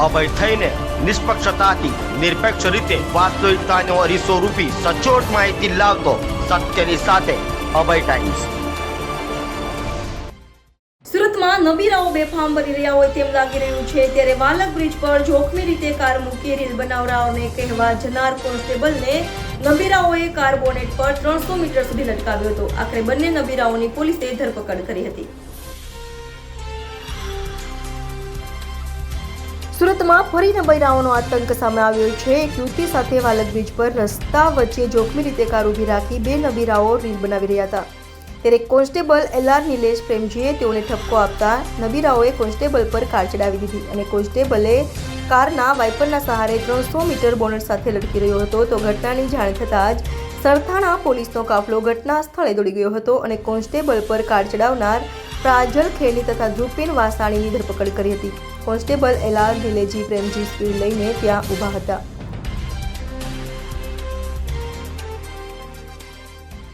અભય થઈને નિષ્પક્ષતાથી નિરપેક્ષ રીતે વાસ્તવિકતાનો અરીસો રૂપી સચોટ માહિતી લાવતો સત્યની સાથે અભય ટાઈમ્સ। સુરતમાં નબીરાઓ બેફામ બની રહ્યા હોય તેમ લાગી રહ્યું છે, ત્યારે વાલક બ્રિજ પર જોખમી રીતે કાર મૂકી રીલ બનાવનારાઓને કહેવા જનાર કોન્સ્ટેબલને નબીરાઓએ કાર બોનેટ પર 300 મીટર સુધી લટકાવ્યો હતો। આખરે બંને નબીરાઓની પોલીસે ધરપકડ કરી હતી। સુરતમાં ફરી નબીરાઓનો આતંક સામે આવ્યો છે। એક યુવતી સાથે વાલક બ્રિજ પર રસ્તા વચ્ચે જોખમી રીતે કાર ઊભી રાખી બે નબીરાઓ રીલ બનાવી રહ્યા હતા, ત્યારે કોન્સ્ટેબલ LR નિલેશ પ્રેમજીએ તેઓને ઠપકો આપતા નબીરાઓએ કોન્સ્ટેબલ પર કાર ચડાવી દીધી અને કોન્સ્ટેબલે કારના વાઇપરના સહારે 300 મીટર બોનેટ સાથે લટકી રહ્યો હતો। તો ઘટનાની જાણ થતાં જ સરથાણા પોલીસનો કાફલો ઘટના સ્થળે દોડી ગયો હતો અને કોન્સ્ટેબલ પર કાર ચડાવનાર પ્રાજલ ખેની તથા ધ્રુપિન વાસાણીની ધરપકડ કરી હતી। કોન્સ્ટેબલ LR નિલેજી પ્રેમજી સ્પીડ લઈને ત્યાં ઊભા હતા।